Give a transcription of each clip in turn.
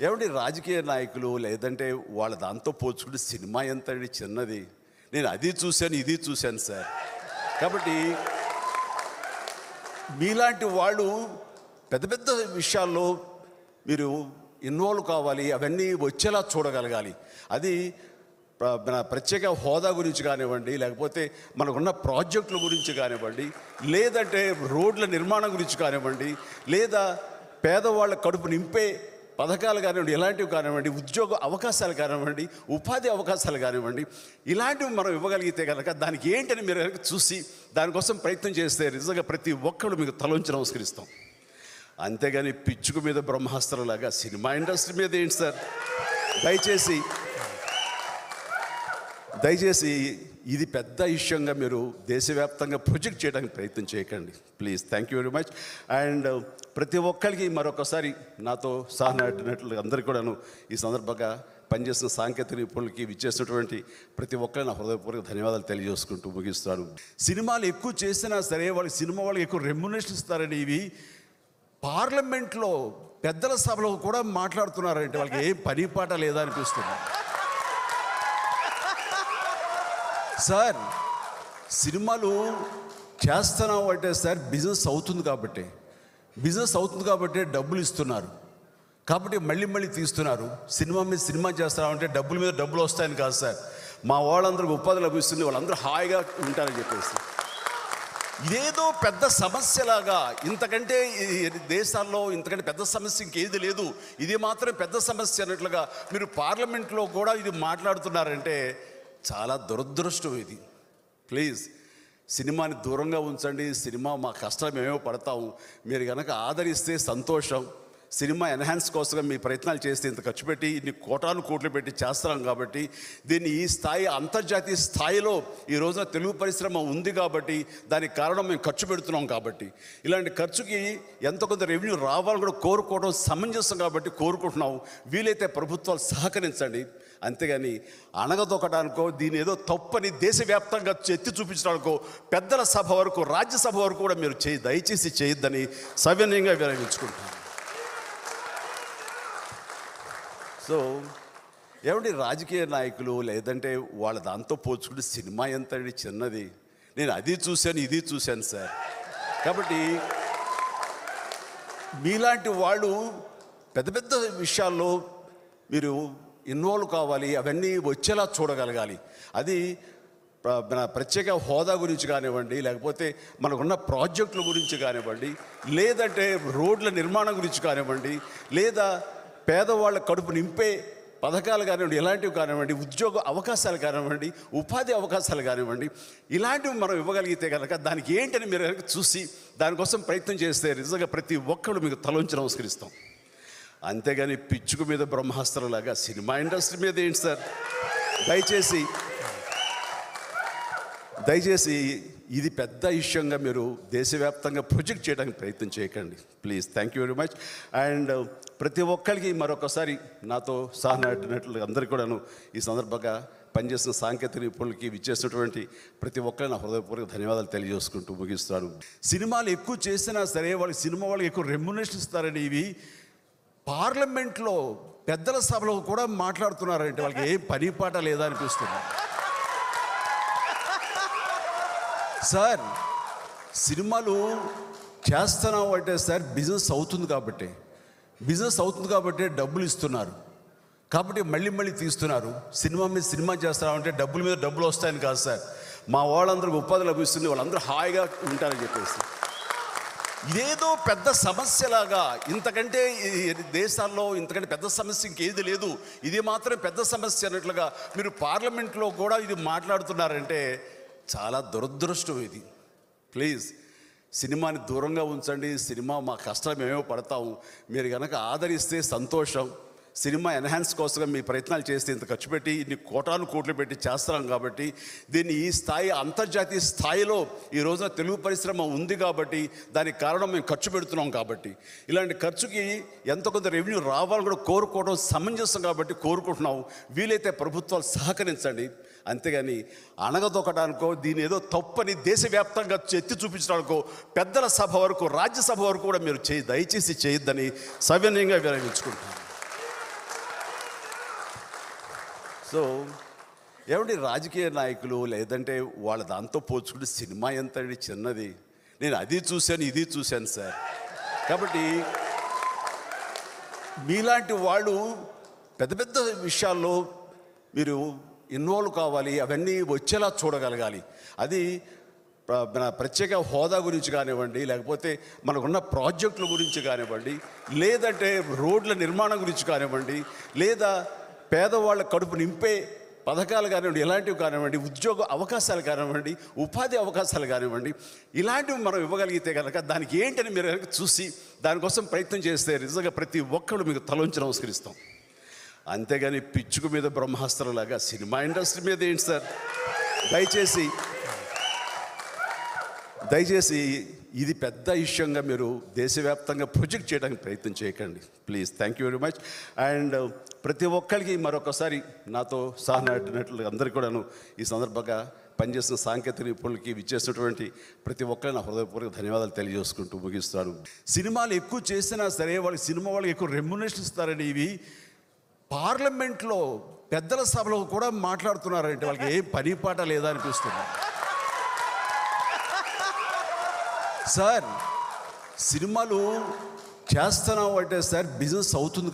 ఏమండి రాజకీయ నాయకులు లేదంటే వాళ్ళ దాంతో పోల్చుకుంటే సినిమా ఎంతండి చిన్నది. నేను అది చూశాను ఇది చూశాను సార్. కాబట్టి మీలాంటి వాళ్ళు పెద్ద పెద్ద విషయాల్లో మీరు ఇన్వాల్వ్ కావాలి, అవన్నీ వచ్చేలా చూడగలగాలి. అది మన ప్రత్యేక హోదా గురించి కానివ్వండి, లేకపోతే మనకున్న ప్రాజెక్టుల గురించి కానివ్వండి, లేదంటే రోడ్ల నిర్మాణం గురించి కానివ్వండి, లేదా పేదవాళ్ళ కడుపు నింపే పథకాలు కానివ్వండి, ఇలాంటివి కానివ్వండి, ఉద్యోగ అవకాశాలు కానివ్వండి, ఉపాధి అవకాశాలు కానివ్వండి, ఇలాంటివి మనం ఇవ్వగలిగితే కనుక దానికి ఏంటని మీరు కనుక చూసి దానికోసం ప్రయత్నం చేస్తే నిజంగా ప్రతి ఒక్కరు మీకు తలొంచి నమస్కరిస్తాం. అంతేగాని పిచ్చుకు మీద బ్రహ్మాస్త్రంలాగా సినిమా ఇండస్ట్రీ మీద ఏంటి సార్? దయచేసి ఇది పెద్ద ఇష్యూగా మీరు దేశవ్యాప్తంగా ప్రొజెక్ట్ చేయడానికి ప్రయత్నం చేయకండి please. Thank you very much. And ప్రతి ఒక్కరికి మరొకసారి నాతో సహనటులు అందరికీ కూడాను ఈ సందర్భంగా పనిచేసిన సాంకేతిక నిపుణులకి విచ్చేసినటువంటి ప్రతి ఒక్కరు నా హృదయపూర్వక ధన్యవాదాలు తెలియజేసుకుంటూ ముగిస్తాను. సినిమాలు ఎక్కువ చేసినా సరే వాళ్ళకి ఎక్కువ రెమ్యునరేషన్ ఇస్తారని ఇవి పార్లమెంట్లో పెద్దల సభలో కూడా మాట్లాడుతున్నారంటే వాళ్ళకి ఏం పని పాట లేదా అనిపిస్తుంది సార్. సినిమాలు చేస్తున్నాం అంటే సార్ బిజినెస్ అవుతుంది కాబట్టి డబ్బులు ఇస్తున్నారు, కాబట్టి మళ్ళీ తీస్తున్నారు. సినిమా మీద సినిమా చేస్తున్నామంటే డబ్బుల మీద డబ్బులు వస్తాయని కాదు సార్. మా వాళ్ళందరికీ ఉపాధి లభిస్తుంది, వాళ్ళందరూ హాయిగా ఉంటారని చెప్పేసి ఇదేదో పెద్ద సమస్యలాగా, ఇంతకంటే దేశాల్లో ఇంతకంటే పెద్ద సమస్య ఇంకేది లేదు, ఇది మాత్రం పెద్ద సమస్య అన్నట్లుగా మీరు పార్లమెంట్లో కూడా ఇది మాట్లాడుతున్నారంటే చాలా దురదృష్టం ఇది. ప్లీజ్ సినిమాని దూరంగా ఉంచండి. సినిమా మా కష్టం మేమేమో పడతాము, మీరు కనుక ఆదరిస్తే సంతోషం. సినిమా ఎన్హాన్స్ కోసం మీ ప్రయత్నాలు చేస్తే ఇంత ఖర్చు పెట్టి ఇన్ని కోట్లు పెట్టి చేస్తున్నాం కాబట్టి దీన్ని ఈ స్థాయి అంతర్జాతీయ స్థాయిలో ఈ రోజున తెలుగు పరిశ్రమ ఉంది కాబట్టి దానికి కారణం మేము ఖర్చు పెడుతున్నాం కాబట్టి ఇలాంటి ఖర్చుకి ఎంత కొంత రెవెన్యూ రావాలని కూడా కోరుకోవడం సమంజసం కాబట్టి కోరుకుంటున్నాం. వీలైతే ప్రభుత్వాలు సహకరించండి. అంతేగాని అణగదొక్కడానికో దీని ఏదో తప్పని దేశవ్యాప్తంగా ఎత్తి చూపించడానికో పెద్దల సభ వరకు రాజ్యసభ వరకు కూడా మీరు దయచేసి చేయొద్దని సవినయంగా విరమించుకుంటున్నాను. సో ఏమండి రాజకీయ నాయకులు లేదంటే వాళ్ళ దాంతో పోల్చుకుంటే సినిమా ఎంతండి చిన్నది. నేను అది చూశాను ఇది చూశాను సార్. కాబట్టి మీలాంటి వాళ్ళు పెద్ద పెద్ద విషయాల్లో మీరు ఇన్వాల్వ్ కావాలి, అవన్నీ వచ్చేలా చూడగలగాలి. అది మన ప్రత్యేక హోదా గురించి కానివ్వండి, లేకపోతే మనకున్న ప్రాజెక్టుల గురించి కానివ్వండి, లేదంటే రోడ్ల నిర్మాణం గురించి కానివ్వండి, లేదా పేదవాళ్ళ కడుపు నింపే పథకాలు కానివ్వండి, ఇలాంటివి కానివ్వండి, ఉద్యోగ అవకాశాలు కానివ్వండి, ఉపాధి అవకాశాలు కానివ్వండి, ఇలాంటివి మనం ఇవ్వగలిగితే కనుక దానికి ఏంటని మీరు కనుక చూసి దానికోసం ప్రయత్నం చేస్తే నిజంగా ప్రతి ఒక్కరు మీకు తలొంచి నమస్కరిస్తాం. అంతేగాని పిచ్చుకు మీద బ్రహ్మాస్త్రంలాగా సినిమా ఇండస్ట్రీ మీద ఏంటి సార్? దయచేసి ఇది పెద్ద ఇష్యూగా మీరు దేశవ్యాప్తంగా ప్రొజెక్ట్ చేయడానికి ప్రయత్నం చేయకండి please. Thank you very much. And ప్రతి ఒక్కరికి మరొకసారి నాతో సహనటులు అందరికీ కూడాను ఈ సందర్భంగా పనిచేసిన సాంకేతిక నిపుణులకి విచ్చేసినటువంటి ప్రతి ఒక్కరు నా హృదయపూర్వక ధన్యవాదాలు తెలియజేసుకుంటూ ముగిస్తాను. సినిమాలు ఎక్కువ చేసినా సరే వాళ్ళకి ఎక్కువ రెమ్యునరేషన్ ఇస్తారని ఇవి పార్లమెంట్లో పెద్దల సభలో కూడా మాట్లాడుతున్నారంటే వాళ్ళకి ఏం పని పాట లేదా అనిపిస్తుంది సార్. సినిమాలు చేస్తున్నాం అంటే సార్ బిజినెస్ అవుతుంది కాబట్టి డబ్బులు ఇస్తున్నారు, కాబట్టి మళ్ళీ తీస్తున్నారు. సినిమా మీద సినిమా చేస్తున్నామంటే డబ్బుల మీద డబ్బులు వస్తాయని కాదు సార్. మా వాళ్ళందరికీ ఉపాధి లభిస్తుంది, వాళ్ళందరూ హాయిగా ఉంటారని చెప్పేసి ఇదేదో పెద్ద సమస్యలాగా, ఇంతకంటే దేశాల్లో ఇంతకంటే పెద్ద సమస్య ఇంకేది లేదు, ఇది మాత్రం పెద్ద సమస్య అన్నట్లుగా మీరు పార్లమెంట్లో కూడా ఇది మాట్లాడుతున్నారంటే చాలా దురదృష్టం ఇది. ప్లీజ్ సినిమాని దూరంగా ఉంచండి. సినిమా మా కష్టం మేమేమో పడతాము, మీరు కనుక ఆదరిస్తే సంతోషం. సినిమా ఎన్హాన్స్ కోసం మీ ప్రయత్నాలు చేస్తే ఇంత ఖర్చు పెట్టి ఇన్ని కోట్లు పెట్టి చేస్తున్నాం కాబట్టి దీన్ని ఈ స్థాయి అంతర్జాతీయ స్థాయిలో ఈ రోజున తెలుగు పరిశ్రమ ఉంది కాబట్టి దానికి కారణం మేము ఖర్చు పెడుతున్నాం కాబట్టి ఇలాంటి ఖర్చుకి ఎంత కొంత రెవెన్యూ రావాలని కూడా కోరుకోవడం సమంజసం కాబట్టి కోరుకుంటున్నాం. వీలైతే ప్రభుత్వాలు సహకరించండి. అంతేగాని అణగదొక్కడానికో దీని ఏదో తప్పని దేశవ్యాప్తంగా ఎత్తి చూపించడానికో పెద్దల సభ వరకు రాజ్యసభ వరకు కూడా మీరు దయచేసి చేయొద్దని సవినయంగా విరమించుకుంటున్నాను. సో ఏమంటే రాజకీయ నాయకులు లేదంటే వాళ్ళ దాంతో పోల్చుకుంటే సినిమా ఎంత అండి చిన్నది. నేను అది చూశాను ఇది చూశాను సార్. కాబట్టి మీలాంటి వాళ్ళు పెద్ద పెద్ద విషయాల్లో మీరు ఇన్వాల్వ్ కావాలి, అవన్నీ వచ్చేలా చూడగలగాలి. అది మన ప్రత్యేక హోదా గురించి కానివ్వండి, లేకపోతే మనకున్న ప్రాజెక్టుల గురించి కానివ్వండి, లేదంటే రోడ్ల నిర్మాణం గురించి కానివ్వండి, లేదా పేదవాళ్ళ కడుపు నింపే పథకాలు కానివ్వండి, ఇలాంటివి కానివ్వండి, ఉద్యోగ అవకాశాలు కానివ్వండి, ఉపాధి అవకాశాలు కానివ్వండి, ఇలాంటివి మనం ఇవ్వగలిగితే కనుక దానికి ఏంటని మీరు కనుక చూసి దానికోసం ప్రయత్నం చేస్తే నిజంగా ప్రతి ఒక్కరు మీకు తలొంచి నమస్కరిస్తాం. అంతేగాని పిచ్చుకు మీద బ్రహ్మాస్త్రంలాగా సినిమా ఇండస్ట్రీ మీద ఏంటి సార్? దయచేసి ఇది పెద్ద ఇష్యూగా మీరు దేశవ్యాప్తంగా ప్రొజెక్ట్ చేయడానికి ప్రయత్నం చేయకండి please. Thank you very much. And ప్రతి ఒక్కరికి మరొకసారి నాతో సహనటినట్లు అందరికీ కూడాను ఈ సందర్భంగా పనిచేసిన సాంకేతిక నిపుణులకి విచ్చేసినటువంటి ప్రతి ఒక్కరిని నా హృదయపూర్వక ధన్యవాదాలు తెలియజేసుకుంటూ ముగిస్తాను. సినిమాలు ఎక్కువ చేసినా సరే వాళ్ళకి సినిమా వాళ్ళకి ఎక్కువ రెమ్యునరేషన్ ఇస్తారండి. ఇవి పార్లమెంట్లో పెద్దల సభలో కూడా మాట్లాడుతున్నారంటే వాళ్ళకి ఏం పని పాట లేదా అనిపిస్తుంది. సార్ సినిమాలు చేస్తున్నాం అంటే సార్ బిజినెస్ అవుతుంది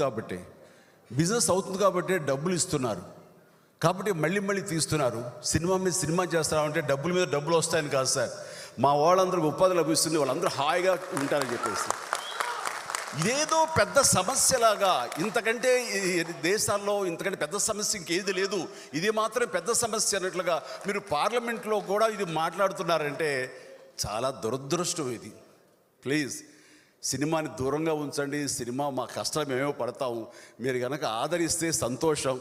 కాబట్టి డబ్బులు ఇస్తున్నారు, కాబట్టి మళ్ళీ తీస్తున్నారు. సినిమా మీద సినిమా చేస్తున్నామంటే డబ్బుల మీద డబ్బులు వస్తాయని కాదు సార్. మా వాళ్ళందరికీ ఉపాధి లభిస్తుంది, వాళ్ళందరూ హాయిగా ఉంటారని చెప్పేసి ఇదేదో పెద్ద సమస్యలాగా, ఇంతకంటే దేశాల్లో ఇంతకంటే పెద్ద సమస్య ఇంకేది లేదు, ఇది మాత్రం పెద్ద సమస్య అన్నట్లుగా మీరు పార్లమెంట్లో కూడా ఇది మాట్లాడుతున్నారంటే చాలా దురదృష్టం ఇది. ప్లీజ్ సినిమాని దూరంగా ఉంచండి. సినిమా మా కష్టాలు మేమేమో పడతాము, మీరు కనుక ఆదరిస్తే సంతోషం.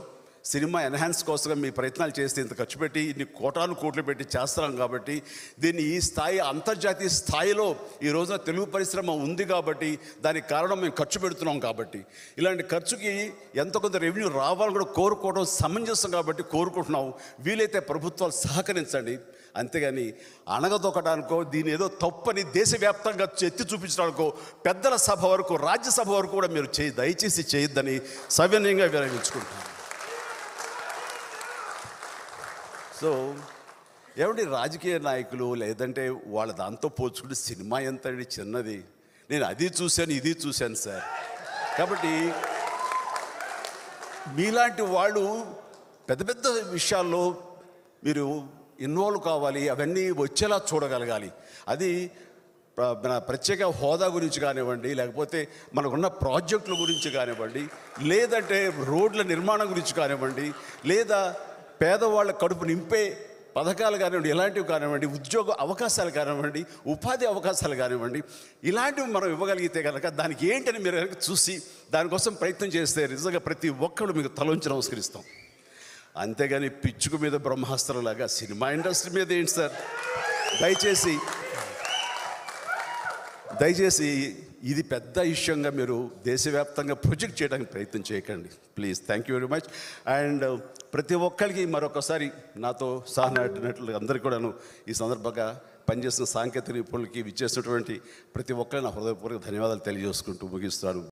సినిమా ఎన్హాన్స్ కోసం మీ ప్రయత్నాలు చేస్తే ఇంత ఖర్చు పెట్టి ఇన్ని కోటాను కోట్లు పెట్టి చేస్తున్నాం కాబట్టి దీన్ని ఈ స్థాయి అంతర్జాతీయ స్థాయిలో ఈ రోజున తెలుగు పరిశ్రమ ఉంది కాబట్టి దానికి కారణం మేము ఖర్చు పెడుతున్నాం. కాబట్టి ఇలాంటి ఖర్చుకి ఎంత కొంత రెవెన్యూ రావాలని కూడా కోరుకోవడం సమంజసం కాబట్టి కోరుకుంటున్నాం. వీలైతే ప్రభుత్వాలు సహకరించండి. అంతేగాని అణగదొక్కడానికో దీని ఏదో తప్పని దేశవ్యాప్తంగా ఎత్తి చూపించడానికో పెద్దల సభ వరకు రాజ్యసభ వరకు కూడా మీరు దయచేసి చేయొద్దని సవినయంగా విరమించుకుంటున్నాను. సో ఏమంటే రాజకీయ నాయకులు లేదంటే వాళ్ళ దాంతో పోల్చుకుంటే సినిమా ఎంత అండి చిన్నది. నేను అది చూశాను ఇది చూశాను సార్. కాబట్టి మీలాంటి వాళ్ళు పెద్ద పెద్ద విషయాల్లో మీరు ఇన్వాల్వ్ కావాలి, అవన్నీ వచ్చేలా చూడగలగాలి. అది మన ప్రత్యేక హోదా గురించి కానివ్వండి, లేకపోతే మనకున్న ప్రాజెక్టుల గురించి కానివ్వండి, లేదంటే రోడ్ల నిర్మాణం గురించి కానివ్వండి, లేదా పేదవాళ్ళ కడుపు నింపే పథకాలు కానివ్వండి, ఇలాంటివి కానివ్వండి, ఉద్యోగ అవకాశాలు కానివ్వండి, ఉపాధి అవకాశాలు కానివ్వండి, ఇలాంటివి మనం ఇవ్వగలిగితే కనుక దానికి ఏంటని మీరు కనుక చూసి దానికోసం ప్రయత్నం చేస్తే నిజంగా ప్రతి ఒక్కరు మీకు తలొంచి నమస్కరిస్తాం. అంతేగాని పిచ్చుకు మీద బ్రహ్మాస్త్రంలాగా సినిమా ఇండస్ట్రీ మీద ఏంటి సార్? దయచేసి ఇది పెద్ద ఇష్యూగా మీరు దేశవ్యాప్తంగా ప్రొజెక్ట్ చేయడానికి ప్రయత్నం చేయకండి please. Thank you very much. And ప్రతి ఒక్కరికి మరొకసారి నాతో సహనటినట్లు అందరికీ కూడాను ఈ సందర్భంగా పనిచేసిన సాంకేతిక నిపుణులకి విచ్చేసినటువంటి ప్రతి ఒక్కరిని నా హృదయపూర్వక ధన్యవాదాలు తెలియజేసుకుంటూ ముగిస్తాను.